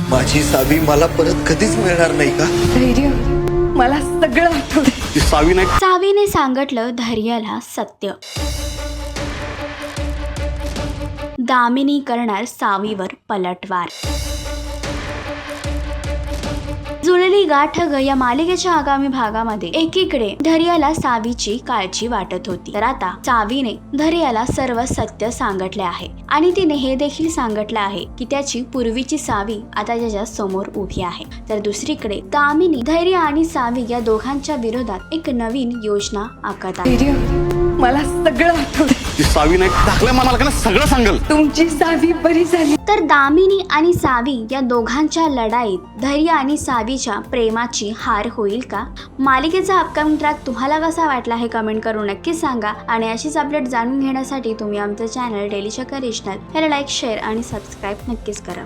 माझी सावी मला परत कधीच मिळणार नाही का? धैर्य, मला सगळं आठवलं. ती सावी नाही. सावीने सांगितलं धैर्याला सत्य. दामिनी करणार सावीवर पलटवार. जुळली गाठ ग या मालिकेच्या आगामी भागामध्ये एकीकडे धैर्याला सावीची काळजी वाटत होती, तर आता सावीने धैर्याला सर्व सत्य सांगितले आहे आणि तिने हे देखील सांगितले आहे की त्याची पूर्वीची सावी आता त्याच्या समोर उभी आहे. तर दुसरीकडे दामिनी धैर्य आणि सावी या दोघांच्या विरोधात एक नवीन योजना आखत आहे. धैर्य, मला सगळं आठवलं. ती सावी नाही. धाकल्या मालकाला सगळं सांगल. तुमची सावी बरी झाली. तर दामिनी आणि सावी या दोघांच्या लढाईत धैर्य आणि सावीच्या प्रेमाची हार होईल का? मालिकेचा अपकमिंग ट्रॅक तुम्हाला कसा वाटला हे कमेंट करून नक्की सांगा आणि अशीच अपडेट जाणून घेण्यासाठी तुम्ही आमचं चॅनल डेली चक्कर रिजनल याला लाईक, शेअर आणि सबस्क्राईब नक्कीच करा.